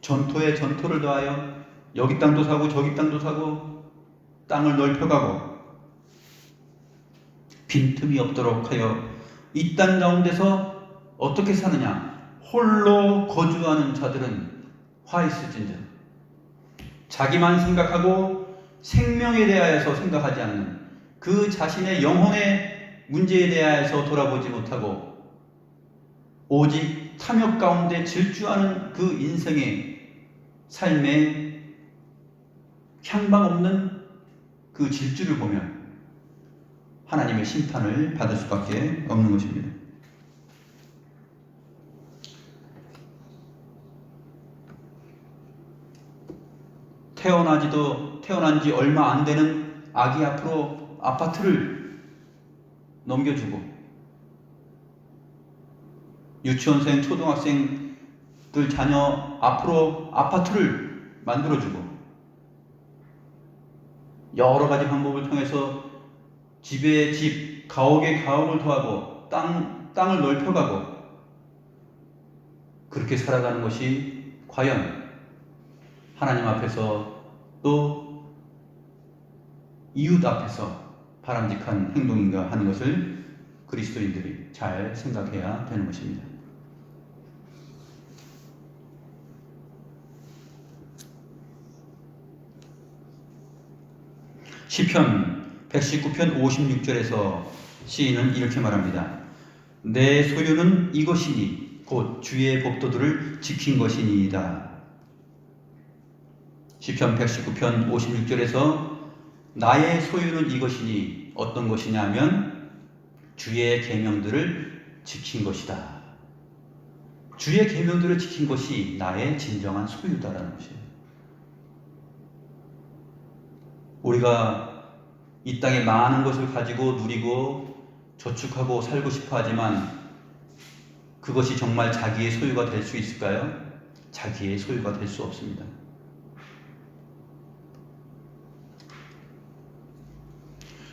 전토에 전토를 더하여 여기 땅도 사고 저기 땅도 사고 땅을 넓혀가고 빈틈이 없도록 하여 이 땅 가운데서 어떻게 사느냐? 홀로 거주하는 자들은 화 있을진저. 자기만 생각하고 생명에 대하여서 생각하지 않는 그 자신의 영혼의 문제에 대하여서 돌아보지 못하고 오직 탐욕 가운데 질주하는 그 인생에 삶의 향방 없는 그 질주를 보면 하나님의 심판을 받을 수밖에 없는 것입니다. 태어난 지 얼마 안 되는 아기 앞으로 아파트를 넘겨주고, 유치원생, 초등학생들 자녀 앞으로 아파트를 만들어주고, 여러 가지 방법을 통해서 집에 집, 가옥에 가옥을 더하고 땅을 넓혀가고, 그렇게 살아가는 것이 과연 하나님 앞에서 또 이웃 앞에서 바람직한 행동인가 하는 것을 그리스도인들이 잘 생각해야 되는 것입니다. 시편 119편 56절에서 시인은 이렇게 말합니다. 내 소유는 이것이니 곧 주의 법도들을 지킨 것이니이다. 시편 119편 56절에서 나의 소유는 이것이니 어떤 것이냐 하면 주의 계명들을 지킨 것이다. 주의 계명들을 지킨 것이 나의 진정한 소유다라는 것이에요. 우리가 이 땅에 많은 것을 가지고 누리고 저축하고 살고 싶어 하지만 그것이 정말 자기의 소유가 될 수 있을까요? 자기의 소유가 될 수 없습니다.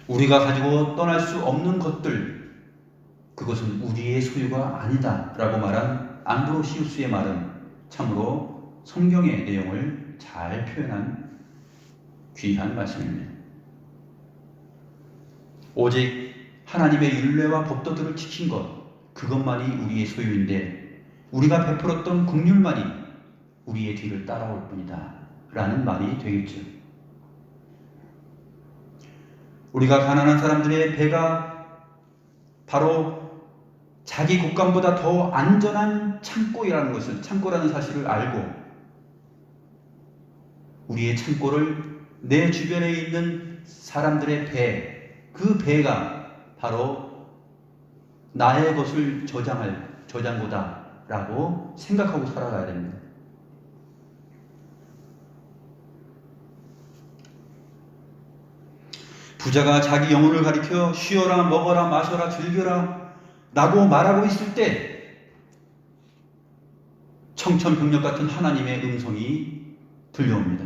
우리가 가지고 떠날 수 없는 것들, 그것은 우리의 소유가 아니다 라고 말한 암브로시우스의 말은 참으로 성경의 내용을 잘 표현한 귀한 말씀입니다. 오직 하나님의 율례와 법도들을 지킨 것, 그것만이 우리의 소유인데 우리가 베풀었던 긍휼만이 우리의 뒤를 따라올 뿐이다 라는 말이 되겠죠. 우리가 가난한 사람들의 배가 바로 자기 곳간보다 더 안전한 창고라는 사실을 알고 우리의 창고를 내 주변에 있는 사람들의 그 배가 바로 나의 것을 저장할 저장고다라고 생각하고 살아가야 됩니다. 부자가 자기 영혼을 가리켜 쉬어라, 먹어라, 마셔라, 즐겨라 라고 말하고 있을 때 청천벽력 같은 하나님의 음성이 들려옵니다.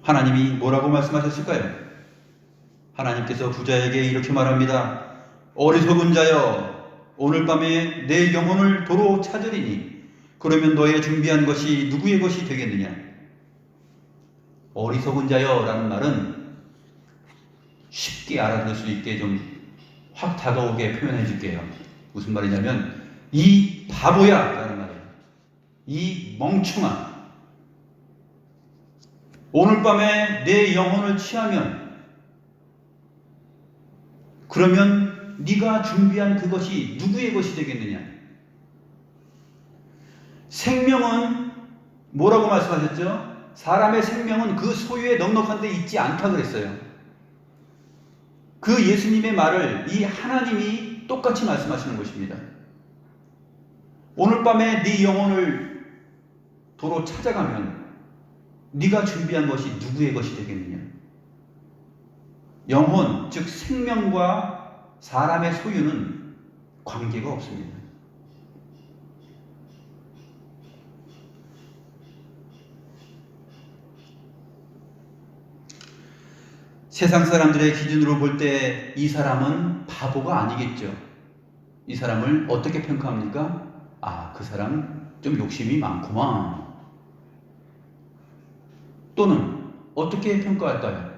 하나님이 뭐라고 말씀하셨을까요? 하나님께서 부자에게 이렇게 말합니다. 어리석은 자여, 오늘 밤에 내 영혼을 도로 찾으리니 그러면 너의 준비한 것이 누구의 것이 되겠느냐? 어리석은 자여 라는 말은 쉽게 알아들을 수 있게 좀 확 다가오게 표현해 줄게요. 무슨 말이냐면 이 바보야 라는 말이에요. 이 멍청아, 오늘 밤에 내 영혼을 취하면 그러면 네가 준비한 그것이 누구의 것이 되겠느냐? 생명은 뭐라고 말씀하셨죠? 사람의 생명은 그 소유에 넉넉한 데 있지 않다 그랬어요. 그 예수님의 말을 이 하나님이 똑같이 말씀하시는 것입니다. 오늘 밤에 네 영혼을 도로 찾아가면 네가 준비한 것이 누구의 것이 되겠느냐? 영혼, 즉 생명과 사람의 소유는 관계가 없습니다. 세상 사람들의 기준으로 볼 때 이 사람은 바보가 아니겠죠. 이 사람을 어떻게 평가합니까? 아, 그 사람 좀 욕심이 많구만. 또는 어떻게 평가할까요?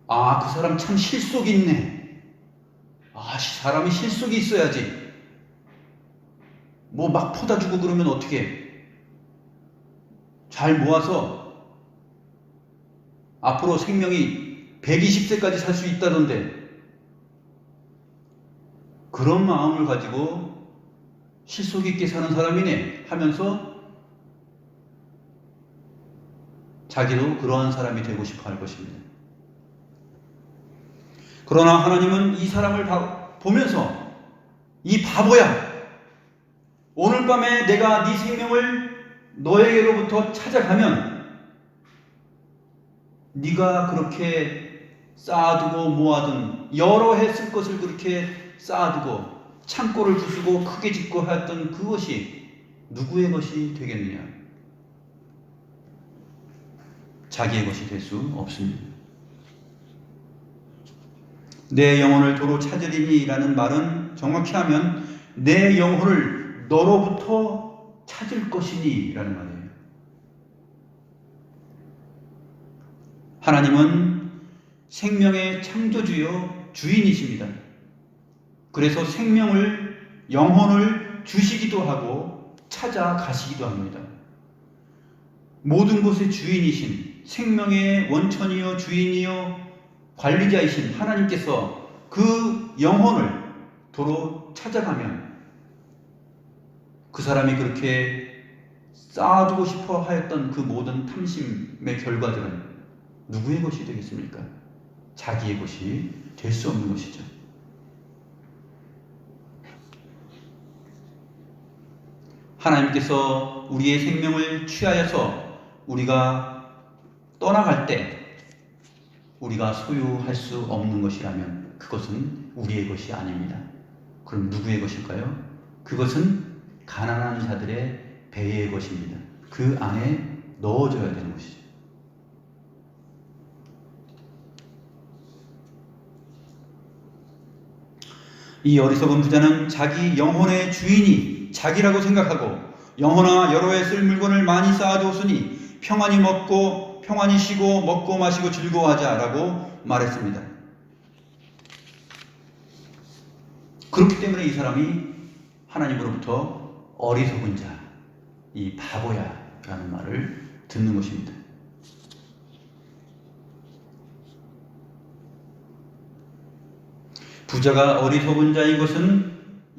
아, 그 사람 참 실속이 있네. 아, 사람이 실속이 있어야지. 뭐 막 퍼다 주고 그러면 어떻게? 잘 모아서 앞으로 생명이 120세까지 살 수 있다던데 그런 마음을 가지고 실속 있게 사는 사람이네 하면서 자기도 그러한 사람이 되고 싶어 할 것입니다. 그러나 하나님은 이 사람을 보면서 이 바보야, 오늘 밤에 내가 네 생명을 너에게로부터 찾아가면 네가 그렇게 쌓아두고 모아둔 여러 해 쓸 것을 그렇게 쌓아두고 창고를 부수고 크게 짓고 하였던 그것이 누구의 것이 되겠느냐? 자기의 것이 될 수 없습니다. 내 영혼을 도로 찾으리니 라는 말은 정확히 하면 내 영혼을 너로부터 찾을 것이니 라는 말이에요. 하나님은 생명의 창조주요 주인이십니다. 그래서 생명을, 영혼을 주시기도 하고 찾아가시기도 합니다. 모든 것의 주인이신, 생명의 원천이요 주인이요 관리자이신 하나님께서 그 영혼을 도로 찾아가면 그 사람이 그렇게 쌓아두고 싶어 하였던 그 모든 탐심의 결과들은 누구의 것이 되겠습니까? 자기의 것이 될 수 없는 것이죠. 하나님께서 우리의 생명을 취하여서 우리가 떠나갈 때 우리가 소유할 수 없는 것이라면 그것은 우리의 것이 아닙니다. 그럼 누구의 것일까요? 그것은 가난한 자들의 배의 것입니다. 그 안에 넣어줘야 되는 것이죠. 이 어리석은 부자는 자기 영혼의 주인이 자기라고 생각하고 영혼아 여러 해 쓸 물건을 많이 쌓아두었으니 평안히 먹고 평안히 쉬고 먹고 마시고 즐거워하자라고 말했습니다. 그렇기 때문에 이 사람이 하나님으로부터 어리석은 자, 이 바보야 라는 말을 듣는 것입니다. 부자가 어리석은 자인 것은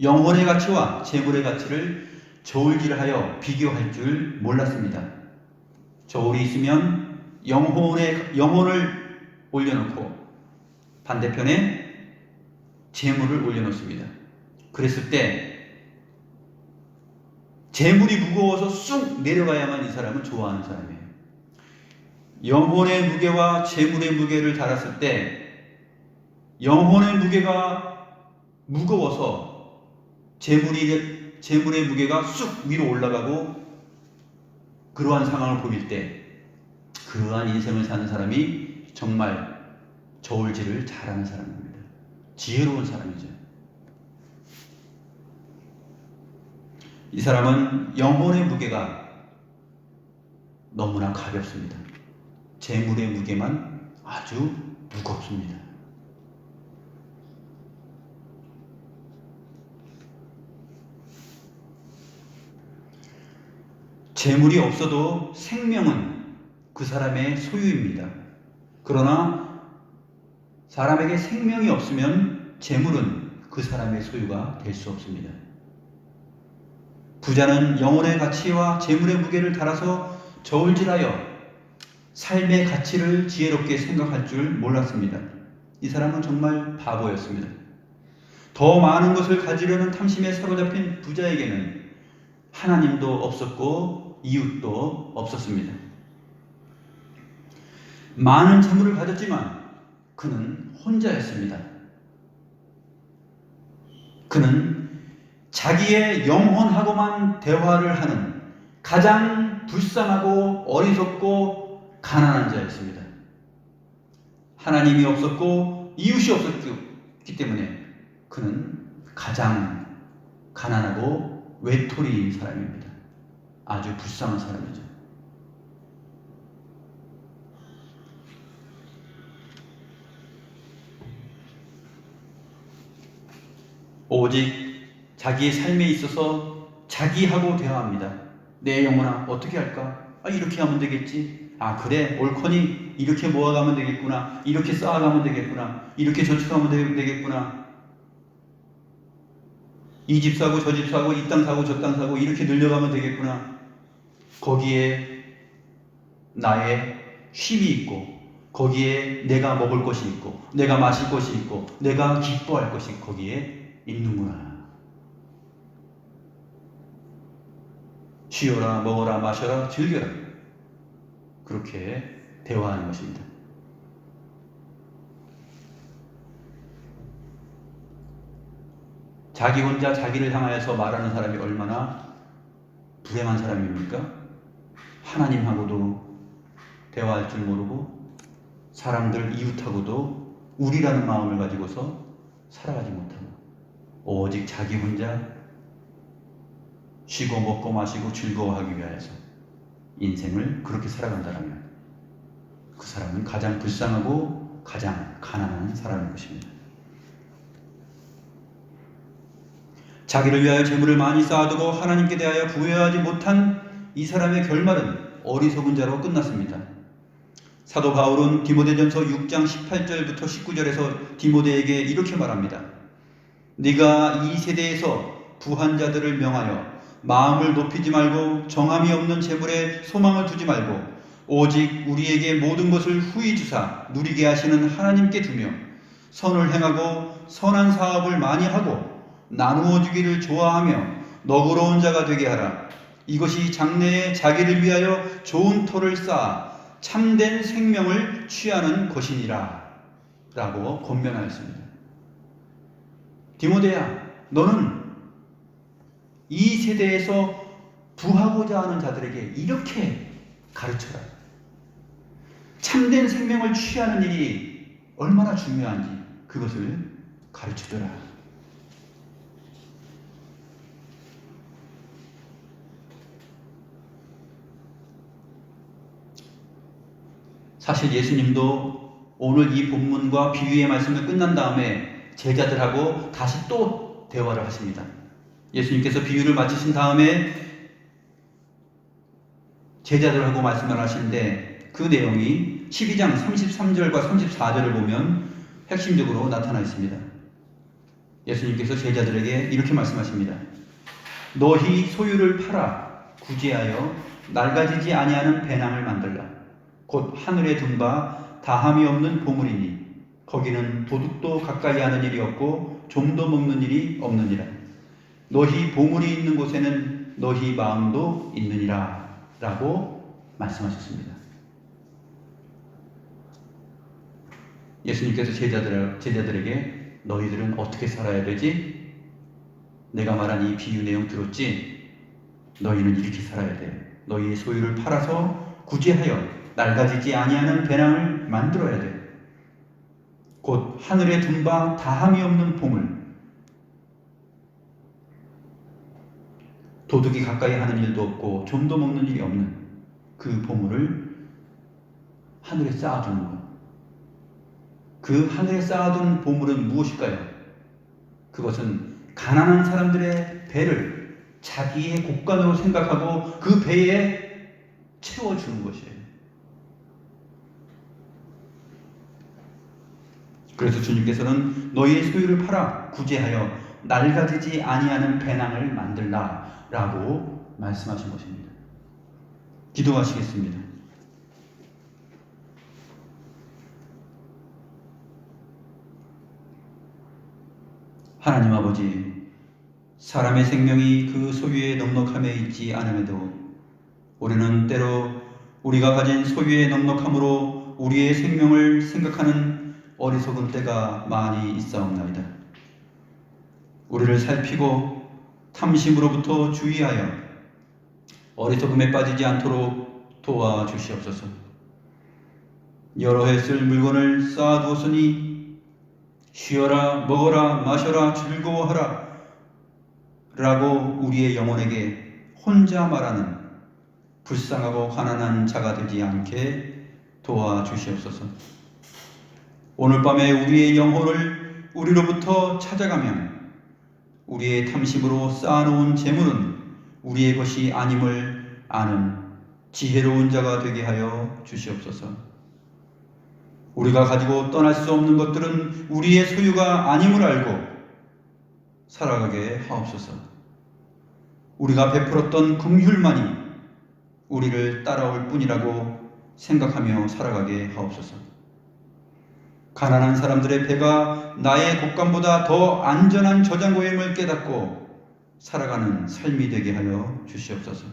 영혼의 가치와 재물의 가치를 저울질하여 비교할 줄 몰랐습니다. 저울이 있으면 영혼을 올려놓고 반대편에 재물을 올려놓습니다. 그랬을 때 재물이 무거워서 쑥 내려가야만 이 사람은 좋아하는 사람이에요. 영혼의 무게와 재물의 무게를 달았을 때 영혼의 무게가 무거워서 재물의 무게가 쑥 위로 올라가고 그러한 상황을 보일 때 그러한 인생을 사는 사람이 정말 저울질을 잘하는 사람입니다. 지혜로운 사람이죠. 이 사람은 영혼의 무게가 너무나 가볍습니다. 재물의 무게만 아주 무겁습니다. 재물이 없어도 생명은 그 사람의 소유입니다. 그러나 사람에게 생명이 없으면 재물은 그 사람의 소유가 될 수 없습니다. 부자는 영혼의 가치와 재물의 무게를 달아서 저울질하여 삶의 가치를 지혜롭게 생각할 줄 몰랐습니다. 이 사람은 정말 바보였습니다. 더 많은 것을 가지려는 탐심에 사로잡힌 부자에게는 하나님도 없었고 이웃도 없었습니다. 많은 재물을 가졌지만 그는 혼자였습니다. 그는 자기의 영혼하고만 대화를 하는 가장 불쌍하고 어리석고 가난한 자였습니다. 하나님이 없었고 이웃이 없었기 때문에 그는 가장 가난하고 외톨이인 사람입니다. 아주 불쌍한 사람이죠. 오직 자기의 삶에 있어서 자기하고 대화합니다. 내 영혼아 어떻게 할까? 이렇게 하면 되겠지. 그래 옳거니 이렇게 모아가면 되겠구나. 이렇게 쌓아가면 되겠구나. 이렇게 저축하면 되겠구나. 이 집 사고 저 집 사고 이 땅 사고 저 땅 사고 이렇게 늘려가면 되겠구나. 거기에 나의 쉼이 있고 거기에 내가 먹을 것이 있고 내가 마실 것이 있고 내가 기뻐할 것이 거기에 있는구나. 쉬어라, 먹어라, 마셔라, 즐겨라. 그렇게 대화하는 것입니다. 자기 혼자 자기를 향하여서 말하는 사람이 얼마나 불행한 사람입니까? 하나님하고도 대화할 줄 모르고 사람들 이웃하고도 우리라는 마음을 가지고서 살아가지 못하고 오직 자기 혼자 쉬고 먹고 마시고 즐거워하기 위해서 인생을 그렇게 살아간다면 그 사람은 가장 불쌍하고 가장 가난한 사람인 것입니다. 자기를 위하여 재물을 많이 쌓아두고 하나님께 대하여 부여하지 못한 이 사람의 결말은 어리석은 자로 끝났습니다. 사도 바울은 디모데전서 6장 18절부터 19절에서 디모데에게 이렇게 말합니다. 네가 이 세대에서 부한 자들을 명하여 마음을 높이지 말고 정함이 없는 재물에 소망을 두지 말고 오직 우리에게 모든 것을 후히 주사 누리게 하시는 하나님께 두며 선을 행하고 선한 사업을 많이 하고 나누어 주기를 좋아하며 너그러운 자가 되게 하라. 이것이 장래에 자기를 위하여 좋은 터를 쌓아 참된 생명을 취하는 것이니라 라고 권면하였습니다. 디모데야, 너는 이 세대에서 부하고자 하는 자들에게 이렇게 가르쳐라. 참된 생명을 취하는 일이 얼마나 중요한지 그것을 가르쳐줘라. 사실 예수님도 오늘 이 본문과 비유의 말씀이 끝난 다음에 제자들하고 다시 또 대화를 하십니다. 예수님께서 비유를 마치신 다음에 제자들하고 말씀을 하시는데 그 내용이 12장 33절과 34절을 보면 핵심적으로 나타나 있습니다. 예수님께서 제자들에게 이렇게 말씀하십니다. 너희 소유를 팔아 구제하여 낡아지지 아니하는 배낭을 만들라. 곧 하늘에 둔 바 다함이 없는 보물이니 거기는 도둑도 가까이 하는 일이 없고 좀도 먹는 일이 없느니라. 너희 보물이 있는 곳에는 너희 마음도 있느니라 라고 말씀하셨습니다. 예수님께서 제자들에게 너희들은 어떻게 살아야 되지? 내가 말한 이 비유 내용 들었지? 너희는 이렇게 살아야 돼. 너희의 소유를 팔아서 구제하여 낡아지지 아니하는 배낭을 만들어야 돼. 곧 하늘에 둔 바 다함이 없는 보물, 도둑이 가까이 하는 일도 없고 좀도 먹는 일이 없는 그 보물을 하늘에 쌓아두는 것. 그 하늘에 쌓아둔 보물은 무엇일까요? 그것은 가난한 사람들의 배를 자기의 곳간으로 생각하고 그 배에 채워주는 것이에요. 그래서 주님께서는 너희의 소유를 팔아 구제하여 낡아지지 아니하는 배낭을 만들라 라고 말씀하신 것입니다. 기도하시겠습니다. 하나님 아버지, 사람의 생명이 그 소유의 넉넉함에 있지 않음에도 우리는 때로 우리가 가진 소유의 넉넉함으로 우리의 생명을 생각하는 어리석은 때가 많이 있사옵나이다. 우리를 살피고 탐심으로부터 주의하여 어리석음에 빠지지 않도록 도와주시옵소서. 여러 해 쓸 물건을 쌓아두었으니 쉬어라, 먹어라, 마셔라, 즐거워하라 라고 우리의 영혼에게 혼자 말하는 불쌍하고 가난한 자가 되지 않게 도와주시옵소서. 오늘 밤에 우리의 영혼을 우리로부터 찾아가면 우리의 탐심으로 쌓아놓은 재물은 우리의 것이 아님을 아는 지혜로운 자가 되게 하여 주시옵소서. 우리가 가지고 떠날 수 없는 것들은 우리의 소유가 아님을 알고 살아가게 하옵소서. 우리가 베풀었던 긍휼만이 우리를 따라올 뿐이라고 생각하며 살아가게 하옵소서. 가난한 사람들의 배가 나의 곡간보다 더 안전한 저장고임을 깨닫고 살아가는 삶이 되게 하여 주시옵소서.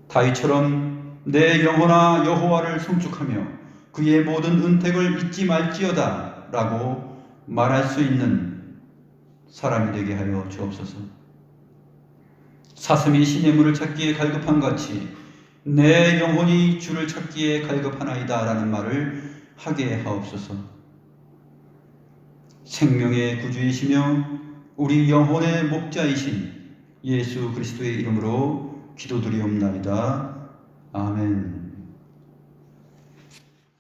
다윗처럼 내 영혼아 여호와를 송축하며 그의 모든 은택을 잊지 말지어다 라고 말할 수 있는 사람이 되게 하여 주옵소서. 사슴이 시냇물을 찾기에 갈급한 같이 내 영혼이 주를 찾기에 갈급하나이다 라는 말을 하게 하옵소서. 생명의 구주이시며 우리 영혼의 목자이신 예수 그리스도의 이름으로 기도드리옵나이다. 아멘.